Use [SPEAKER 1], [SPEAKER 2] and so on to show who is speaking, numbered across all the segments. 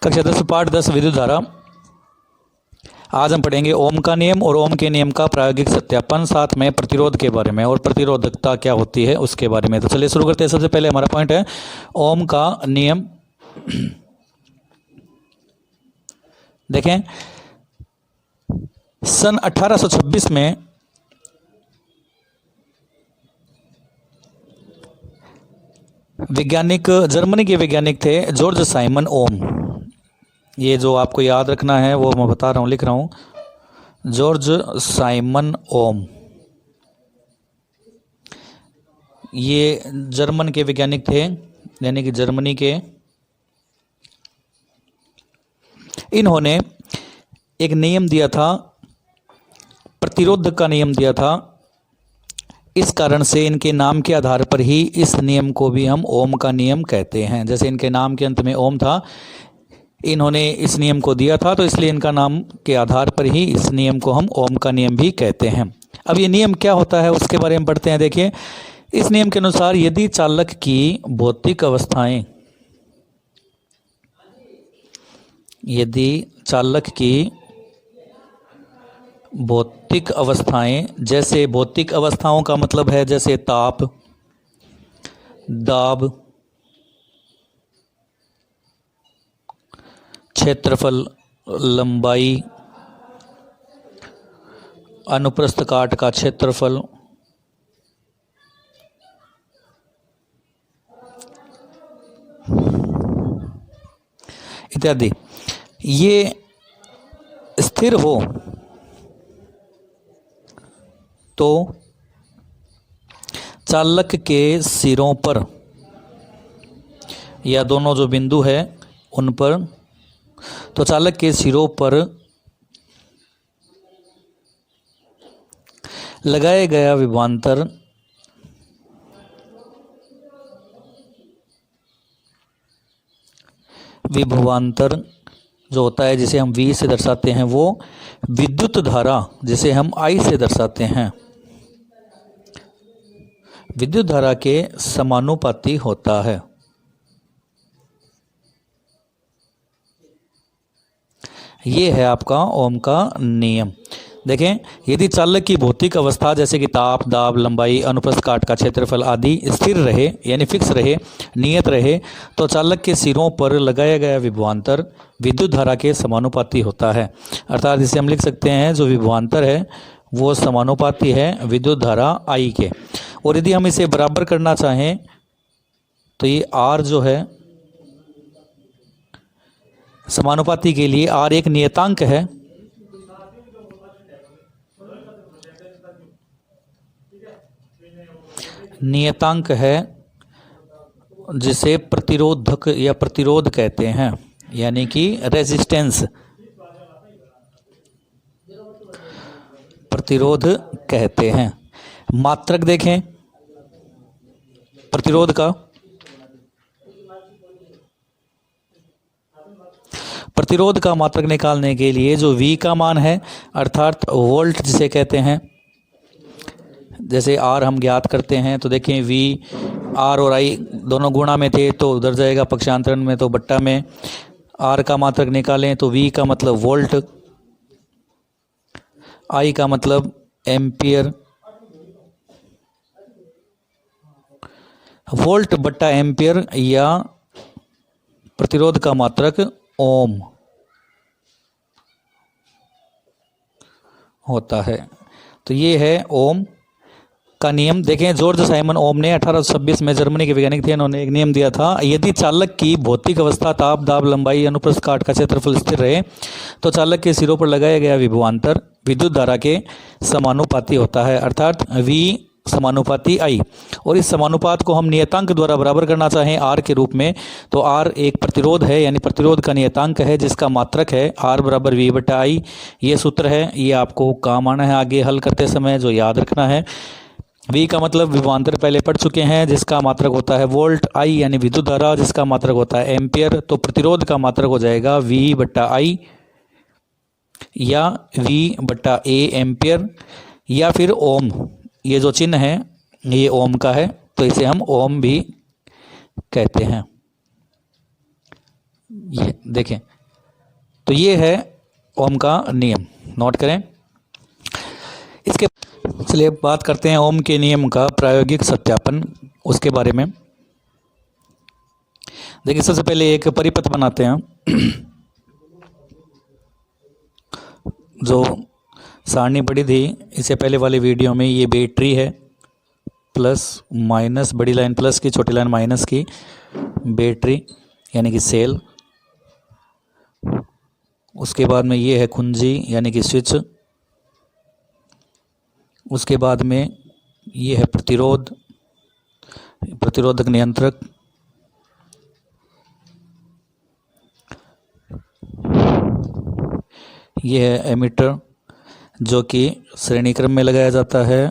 [SPEAKER 1] कक्षा 10 पाठ 10 विद्युत धारा। आज हम पढ़ेंगे ओम का नियम और ओम के नियम का प्रायोगिक सत्यापन, साथ में प्रतिरोध के बारे में और प्रतिरोधकता क्या होती है उसके बारे में। तो चलिए शुरू करते हैं। सबसे पहले हमारा पॉइंट है ओम का नियम। देखें, सन 1826 में वैज्ञानिक, जर्मनी के वैज्ञानिक थे जॉर्ज साइमन ओम। ये जो आपको याद रखना है वो मैं बता रहा हूँ, लिख रहा हूँ। जॉर्ज साइमन ओम ये जर्मन के वैज्ञानिक थे, यानी कि जर्मनी के। इन्होंने एक नियम दिया था, प्रतिरोध का नियम दिया था। इस कारण से इनके नाम के आधार पर ही इस नियम को भी हम ओम का नियम कहते हैं। जैसे इनके नाम के अंत में ओम था, इन्होंने इस नियम को दिया था, तो इसलिए इनका नाम के आधार पर ही इस नियम को हम ओम का नियम भी कहते हैं। अब ये नियम क्या होता है उसके बारे में पढ़ते हैं। देखिए, इस नियम के अनुसार यदि चालक की भौतिक अवस्थाएं, यदि चालक की भौतिक अवस्थाएं, जैसे भौतिक अवस्थाओं का मतलब है जैसे ताप, दाब, क्षेत्रफल, लंबाई, अनुप्रस्थ काट का क्षेत्रफल, इत्यादि, ये स्थिर हो तो चालक के सिरों पर या दोनों जो बिंदु है उन पर, तो चालक के सिरों पर लगाया गया विभवांतर जो होता है, जिसे हम V से दर्शाते हैं, वो विद्युत धारा जिसे हम I से दर्शाते हैं, विद्युत धारा के समानुपाती होता है। ये है आपका ओम का नियम। देखें, यदि चालक की भौतिक अवस्था जैसे कि ताप, दाब, लंबाई, अनुप्रस्थ काट का क्षेत्रफल आदि स्थिर रहे, यानी फिक्स रहे, नियत रहे, तो चालक के सिरों पर लगाया गया विभवांतर विद्युत धारा के समानुपाती होता है। अर्थात इसे हम लिख सकते हैं, जो विभवांतर है वो समानुपाती है विद्युत धारा I के। और यदि हम इसे बराबर करना चाहें तो ये R जो है समानुपाती के लिए, R एक नियतांक है। नियतांक है जिसे प्रतिरोधक या प्रतिरोध कहते हैं, यानी कि रेजिस्टेंस, प्रतिरोध कहते हैं। मात्रक देखें प्रतिरोध का, प्रतिरोध का मात्रक निकालने के लिए जो V का मान है, अर्थात वोल्ट जिसे कहते हैं, जैसे R हम ज्ञात करते हैं, तो देखें V, R और I दोनों गुणा में थे तो उधर जाएगा, पक्षांतरण में तो बट्टा में। R का मात्रक निकालें तो V का मतलब वोल्ट, I का मतलब एम्पियर, वोल्ट बट्टा एम्पियर या प्रतिरोध का मात्रक ओम होता है। तो ये है ओम का नियम। देखें, जॉर्ज साइमन ओम ने 1826 में, जर्मनी के वैज्ञानिक थे, इन्होंने एक नियम दिया था, यदि चालक की भौतिक अवस्था ताप, दाब, लंबाई, अनुप्रस्थ काट का क्षेत्रफल स्थिर रहे, तो चालक के सिरों पर लगाया गया विभवांतर विद्युत धारा के समानुपाती होता है, अर्थात V समानुपाती I। और इस समानुपात को हम नियतांक द्वारा बराबर करना चाहें R के रूप में, तो R एक प्रतिरोध है, यानी प्रतिरोध का नियतांक है, जिसका मात्रक है R बराबर V बटा I। ये सूत्र है, ये आपको काम आना है आगे हल करते समय, जो याद रखना है। V का मतलब विभवांतर पहले पढ़ चुके हैं, जिसका मात्रक होता है वोल्ट, I यानी विद्युत धारा जिसका मात्रक होता है एम्पियर, तो प्रतिरोध का मात्रक हो जाएगा V बटा I या V बटा A एम्पियर, या फिर ओम। ये जो चिन्ह है ये ओम का है, तो इसे हम ओम भी कहते हैं। ये देखें, तो ये है ओम का नियम, नोट करें। इसके चलिए बात करते हैं ओम के नियम का प्रायोगिक सत्यापन, उसके बारे में। देखिए सबसे पहले एक परिपथ बनाते हैं। जो सारणी पड़ी थी इससे पहले वाली वीडियो में, ये बैटरी है, प्लस माइनस, बड़ी लाइन प्लस की, छोटी लाइन माइनस की, बैटरी यानी कि सेल। उसके बाद में ये है कुंजी यानी कि स्विच। उसके बाद में ये है प्रतिरोध, प्रतिरोधक नियंत्रक। ये है एमीटर जो कि श्रेणी क्रम में लगाया जाता है।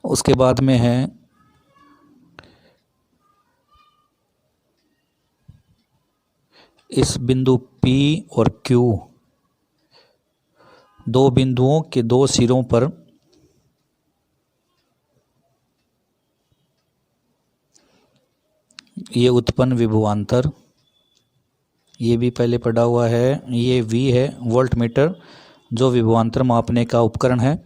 [SPEAKER 1] उसके बाद में है इस बिंदु P और Q, दो बिंदुओं के दो सिरों पर ये उत्पन्न विभवांतर, ये भी पहले पढ़ा हुआ है। ये V है, वोल्टमीटर, जो विभवांतर मापने का उपकरण है,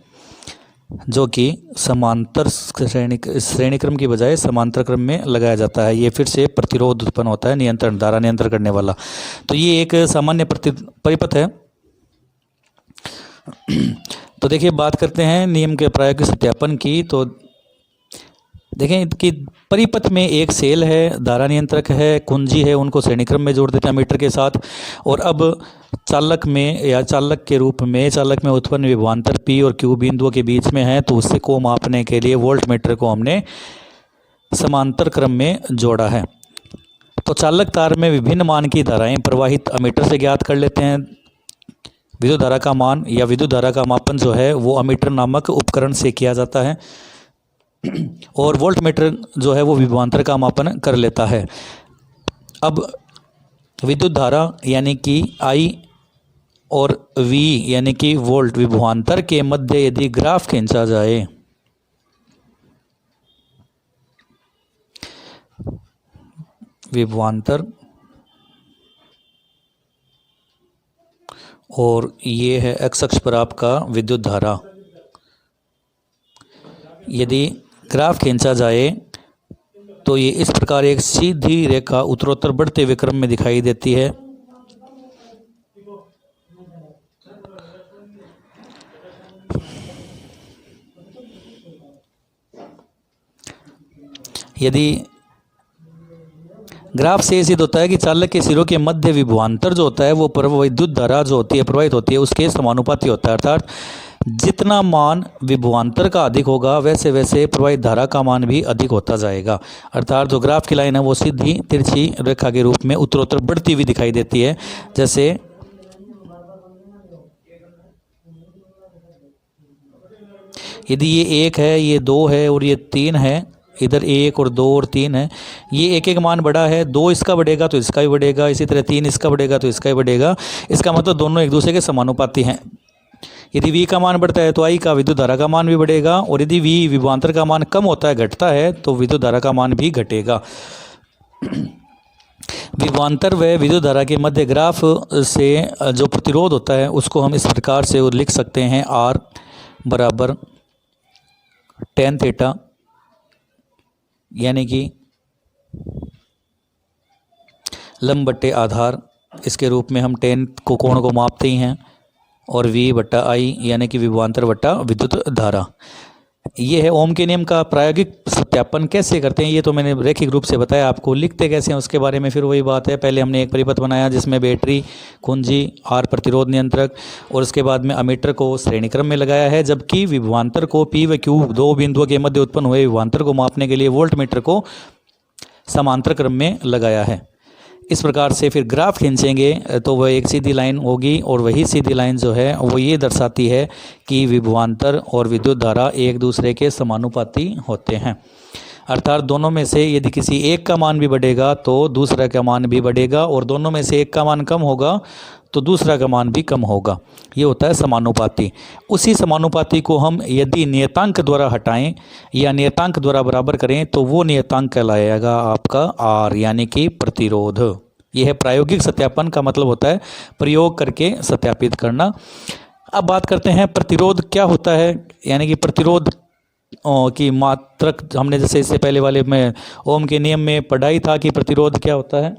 [SPEAKER 1] जो कि समांतर श्रेणी क्रम की बजाय समांतर क्रम में लगाया जाता है। ये फिर से प्रतिरोध उत्पन्न होता है, नियंत्रण, धारा नियंत्रण करने वाला। तो ये एक सामान्य परिपथ है। तो देखिए बात करते हैं नियम के प्रायोगिक सत्यापन की। तो देखें कि परिपथ में एक सेल है, धारा नियंत्रक है, कुंजी है, उनको श्रेणी क्रम में जोड़ देते हैं मीटर के साथ। और अब चालक में या चालक के रूप में, चालक में उत्पन्न विभवांतर P और Q बिंदुओं के बीच में है, तो उससे को मापने के लिए वोल्टमीटर को हमने समांतर क्रम में जोड़ा है। तो चालक तार में विभिन्न मान की धाराएं प्रवाहित अमीटर से ज्ञात कर लेते हैं। विद्युत धारा का मान या विद्युत धारा का मापन जो है वो अमीटर नामक उपकरण से किया जाता है, और वोल्टमीटर जो है वो विभवांतर का मापन कर लेता है। अब विद्युत धारा यानी कि I और V यानी कि वोल्ट विभवांतर के मध्य यदि ग्राफ खींचा जाए, विभवांतर और ये है x अक्ष पर आपका विद्युत धारा, यदि ग्राफ खींचा जाए तो ये इस प्रकार एक सीधी रेखा उत्तरोत्तर बढ़ते हुए क्रम में दिखाई देती है। यदि ग्राफ से सिद्ध होता है कि चालक के सिरों के मध्य विभवांतर जो होता है वो विद्युत धारा जो होती है प्रवाहित होती है उसके समानुपाती होता है। अर्थात जितना मान विभवांतर का अधिक होगा वैसे वैसे प्रवाहित धारा का मान भी अधिक होता जाएगा। अर्थात जो ग्राफ की लाइन है वो सीधी तिरछी रेखा के रूप में उत्तरोत्तर बढ़ती हुई दिखाई देती है। जैसे यदि ये 1 है, ये 2 है और ये 3 है, इधर 1 और 2 और 3 है, ये एक एक मान बढ़ा है, 2 इसका बढ़ेगा तो इसका भी बढ़ेगा, इसी तरह 3 इसका बढ़ेगा तो इसका भी बढ़ेगा। इसका मतलब दोनों एक दूसरे के समानुपाती हैं। यदि V का मान बढ़ता है तो I का विद्युत धारा का मान भी बढ़ेगा, और यदि V विभवांतर का मान कम होता है, घटता है, तो विद्युत धारा का मान भी घटेगा। विभवांतर व विद्युत धारा के मध्य ग्राफ से जो प्रतिरोध होता है उसको हम इस प्रकार से लिख सकते हैं, R बराबर tan थीटा, यानी कि लंब बट्टे आधार, इसके रूप में हम tan को कोण को मापते ही हैं, और V बट्टा I यानी कि विभवांतर बट्टा विद्युत धारा। ये है ओम के नियम का प्रायोगिक सत्यापन। कैसे करते हैं ये तो मैंने रैखिक रूप से बताया आपको, लिखते कैसे हैं उसके बारे में फिर वही बात है। पहले हमने एक परिपथ बनाया जिसमें बैटरी, कुंजी, R प्रतिरोध नियंत्रक, और उसके बाद में अमीटर को श्रेणी क्रम में लगाया है, जबकि विभवांतर को P व Q दो बिंदुओं के मध्य उत्पन्न हुए विभवांतर को मापने के लिए वोल्टमीटर को समांतर क्रम में लगाया है। इस प्रकार से फिर ग्राफ खींचेंगे तो वह एक सीधी लाइन होगी, और वही सीधी लाइन जो है वो ये दर्शाती है कि विभवांतर और विद्युत धारा एक दूसरे के समानुपाती होते हैं। अर्थात दोनों में से यदि किसी एक का मान भी बढ़ेगा तो दूसरा का मान भी बढ़ेगा, और दोनों में से एक का मान कम होगा तो दूसरा का मान भी कम होगा। ये होता है समानुपाती। उसी समानुपाती को हम यदि नियतांक द्वारा हटाएं या नियतांक द्वारा बराबर करें तो वो नियतांक कहलाएगा आपका R, यानी कि प्रतिरोध। यह है प्रायोगिक सत्यापन का मतलब होता है प्रयोग करके सत्यापित करना। अब बात करते हैं प्रतिरोध क्या होता है, यानी कि प्रतिरोध की मात्रक हमने जैसे इससे पहले वाले में ओम के नियम में पढ़ाई था कि प्रतिरोध क्या होता है।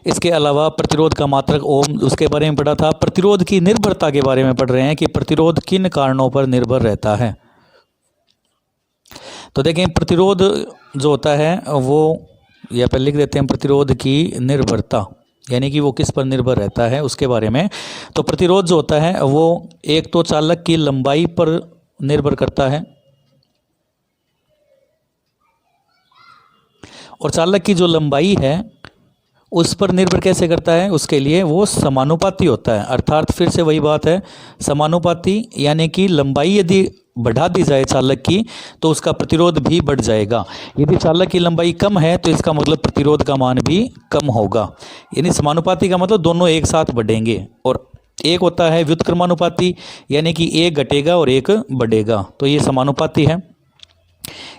[SPEAKER 1] इसके अलावा प्रतिरोध का मात्रक ओम, उसके बारे में पढ़ा था। प्रतिरोध की निर्भरता के बारे में पढ़ रहे हैं कि प्रतिरोध किन कारणों पर निर्भर रहता है। तो देखें प्रतिरोध जो होता है वो, या पर लिख देते हैं प्रतिरोध की निर्भरता, यानी कि वो किस पर निर्भर रहता है उसके बारे में। तो प्रतिरोध जो होता है वो एक तो चालक की लंबाई पर निर्भर करता है, और चालक की जो लंबाई है उस पर निर्भर कैसे करता है, उसके लिए वो समानुपाती होता है। अर्थात फिर से वही बात है, समानुपाती यानी कि लंबाई यदि बढ़ा दी जाए चालक की तो उसका प्रतिरोध भी बढ़ जाएगा। यदि चालक की लंबाई कम है तो इसका मतलब प्रतिरोध का मान भी कम होगा। यानी समानुपाती का मतलब दोनों एक साथ बढ़ेंगे। और एक होता है व्युत्क्रमानुपाती, यानी कि एक घटेगा और एक बढ़ेगा, तो ये समानुपाती है।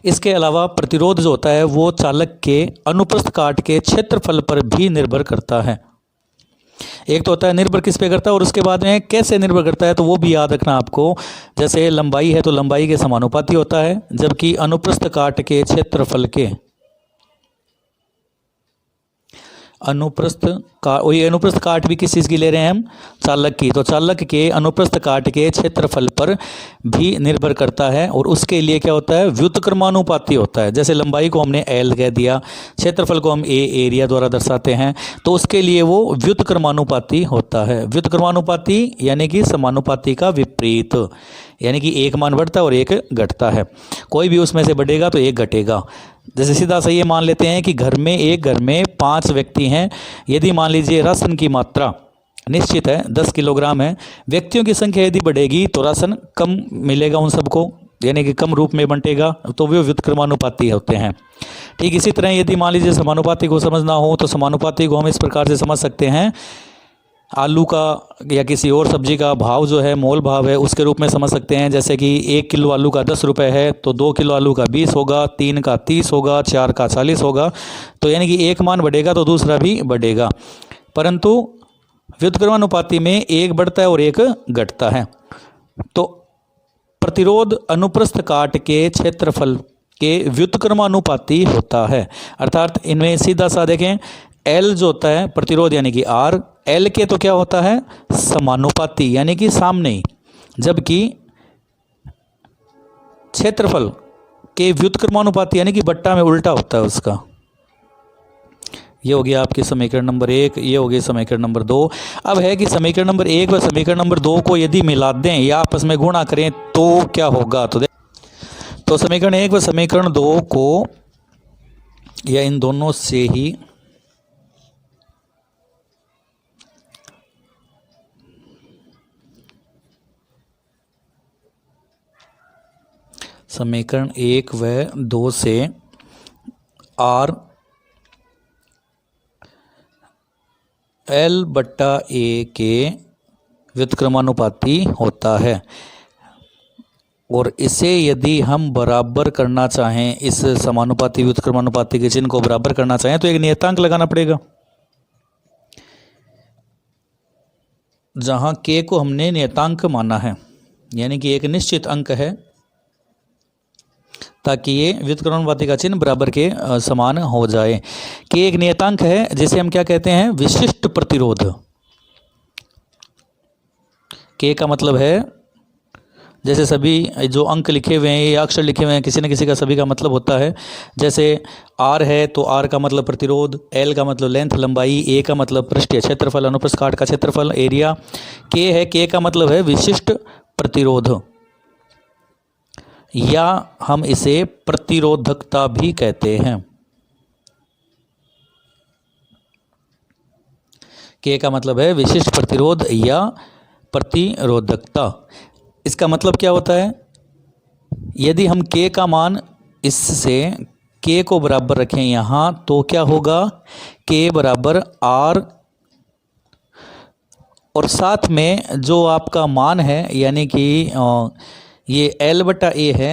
[SPEAKER 1] इसके अलावा प्रतिरोध जो होता है वो चालक के अनुप्रस्थ काट के क्षेत्रफल पर भी निर्भर करता है। एक तो होता है निर्भर किस पे करता है और उसके बाद में कैसे निर्भर करता है, तो वो भी याद रखना आपको। जैसे लंबाई है तो लंबाई के समानुपाती होता है, जबकि अनुप्रस्थ काट के क्षेत्रफल के अनुप्रस्थ काट भी किस चीज़ की ले रहे हैं हम, चालक की। तो चालक के अनुप्रस्थ काट के क्षेत्रफल पर भी निर्भर करता है, और उसके लिए क्या होता है, व्युत्क्रमानुपाती होता है। जैसे लंबाई को हमने L कह दिया, क्षेत्रफल को हम A एरिया द्वारा दर्शाते हैं, तो उसके लिए वो व्युत्क्रमानुपाती होता है। व्युत्क्रमानुपाती यानी कि समानुपाती का विपरीत, यानी कि एक मान बढ़ता है और एक घटता है। कोई भी उसमें से बढ़ेगा तो एक घटेगा। जैसे सीधा सा ये मान लेते हैं कि एक घर में 5 व्यक्ति हैं। यदि मान लीजिए राशन की मात्रा निश्चित है 10 किलोग्राम है, व्यक्तियों की संख्या यदि बढ़ेगी तो राशन कम मिलेगा उन सबको, यानी कि कम रूप में बंटेगा, तो वे व्युत्क्रमानुपाती होते हैं। ठीक इसी तरह यदि मान लीजिए समानुपाती को समझना हो तो समानुपाती को हम इस प्रकार से समझ सकते हैं, आलू का या किसी और सब्जी का भाव जो है मोल भाव है उसके रूप में समझ सकते हैं। जैसे कि 1 किलो आलू का 10 रुपये है तो 2 किलो आलू का 20 होगा, 3 का 30 होगा, 4 का 40 होगा। तो यानी कि एक मान बढ़ेगा तो दूसरा भी बढ़ेगा, परंतु व्युत्क्रमानुपाती में एक बढ़ता है और एक घटता है। तो प्रतिरोध अनुप्रस्थ काट के क्षेत्रफल के व्युत्क्रमानुपाती होता है। अर्थात इनमें सीधा सा देखें, L जो होता है प्रतिरोध यानी कि R, L के तो क्या होता है समानुपाती यानी कि सामने ही, जबकि क्षेत्रफल के व्युत्क्रमानुपाती यानी कि बट्टा में उल्टा होता है उसका। ये हो गया आपकी समीकरण नंबर 1, ये हो गई समीकरण नंबर 2। अब है कि समीकरण नंबर 1 व समीकरण नंबर 2 को यदि मिला दें या आपस में गुणा करें तो क्या होगा। तो समीकरण 1 व समीकरण 2 को या इन दोनों से ही समीकरण 1 व 2 से R L/A के व्युत्क्रमानुपाती होता है। और इसे यदि हम बराबर करना चाहें, इस समानुपाती व्युत्क्रमानुपाती के चिन्ह को बराबर करना चाहें तो एक नियतांक लगाना पड़ेगा, जहां K को हमने नियतांक माना है, यानी कि एक निश्चित अंक है, ताकि ये व्युत्क्रमानुपाती का चिन्ह बराबर के समान हो जाए। K एक नियतांक है जिसे हम क्या कहते हैं, विशिष्ट प्रतिरोध। K का मतलब है, जैसे सभी जो अंक लिखे हुए हैं या अक्षर लिखे हुए हैं किसी न किसी का सभी का मतलब होता है। जैसे R है तो R का मतलब प्रतिरोध, L का मतलब लेंथ लंबाई, A का मतलब पृष्ठीय क्षेत्रफल अनुप्रस्थ काट का क्षेत्रफल एरिया, K है, K का मतलब है विशिष्ट प्रतिरोध, या हम इसे प्रतिरोधकता भी कहते हैं। K का मतलब है विशिष्ट प्रतिरोध या प्रतिरोधकता। इसका मतलब क्या होता है, यदि हम K का मान इससे K को बराबर रखें यहाँ तो क्या होगा, K बराबर R और साथ में जो आपका मान है यानी कि ये L/A है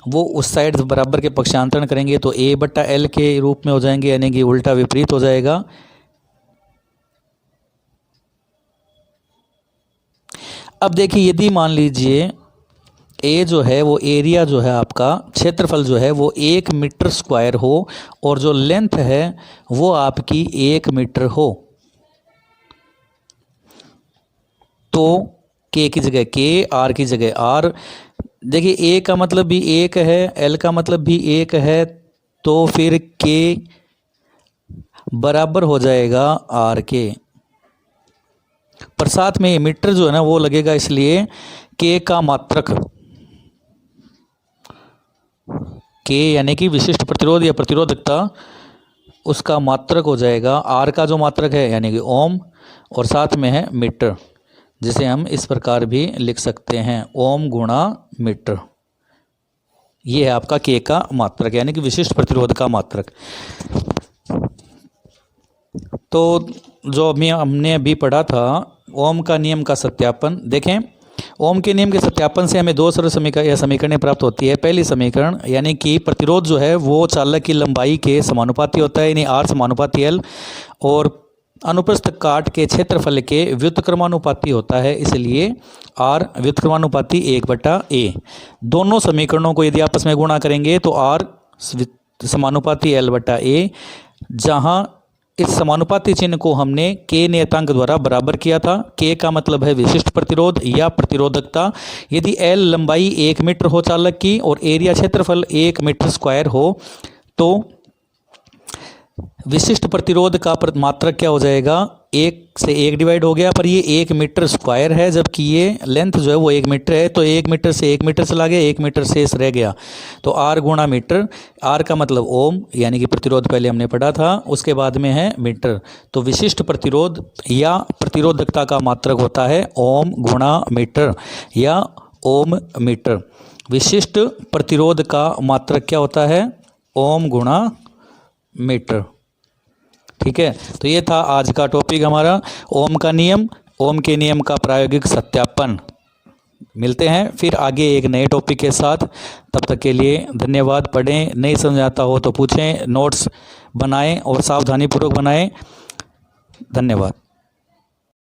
[SPEAKER 1] वो उस साइड बराबर के पक्षांतरण करेंगे तो A/L के रूप में हो जाएंगे, यानी कि उल्टा विपरीत हो जाएगा। अब देखिए यदि मान लीजिए ए जो है वो एरिया जो है आपका क्षेत्रफल जो है वो 1 मीटर स्क्वायर हो और जो लेंथ है वो आपकी 1 मीटर हो, तो के की जगह के, आर की जगह आर। देखिए ए का मतलब भी 1 है, एल का मतलब भी 1 है, तो फिर के बराबर हो जाएगा आर के। पर साथ में मीटर जो है ना वो लगेगा, इसलिए के का मात्रक, के यानी कि विशिष्ट प्रतिरोध या प्रतिरोधकता, उसका मात्रक हो जाएगा आर का जो मात्रक है यानी कि ओम, और साथ में है मीटर, जिसे हम इस प्रकार भी लिख सकते हैं ओम गुणा मीटर। ये है आपका के का मात्रक यानी कि विशिष्ट प्रतिरोध का मात्रक। तो जो हमने अभी पढ़ा था ओम का नियम का सत्यापन, देखें ओम के नियम के सत्यापन से हमें दो सरल समीकरणें प्राप्त होती है। पहली समीकरण यानी कि प्रतिरोध जो है वो चालक की लंबाई के समानुपाती होता है, यानी आर समानुपाती एल, और अनुप्रस्थ काट के क्षेत्रफल के व्युत्क्रमानुपाती होता है, इसलिए आर व्युत्क्रमानुपाती 1/A। दोनों समीकरणों को यदि आपस में गुणा करेंगे तो आर समानुपाती L/A, जहां इस समानुपाती चिन्ह को हमने के नियतांक द्वारा बराबर किया था। के का मतलब है विशिष्ट प्रतिरोध या प्रतिरोधकता। यदि एल लंबाई 1 मीटर हो चालक की और एरिया क्षेत्रफल 1 मीटर स्क्वायर हो तो विशिष्ट प्रतिरोध का मात्रक क्या हो जाएगा, 1 से 1 डिवाइड हो गया, पर ये 1 मीटर स्क्वायर है, जबकि ये लेंथ जो है वो 1 मीटर है, तो 1 मीटर से 1 मीटर चला गया, 1 मीटर शेष रह गया, तो आर गुणा मीटर। आर का मतलब ओम यानी कि प्रतिरोध पहले हमने पढ़ा था, उसके बाद में है मीटर। तो विशिष्ट प्रतिरोध या प्रतिरोधकता का मात्रक होता है ओम गुणा मीटर या ओम मीटर। विशिष्ट प्रतिरोध का मात्रक क्या होता है, ओम गुणा मीटर। ठीक है, तो ये था आज का टॉपिक हमारा ओम का नियम, ओम के नियम का प्रायोगिक सत्यापन। मिलते हैं फिर आगे एक नए टॉपिक के साथ, तब तक के लिए धन्यवाद। पढ़ें, नहीं समझ आता हो तो पूछें, नोट्स बनाएं और सावधानीपूर्वक बनाएं। धन्यवाद।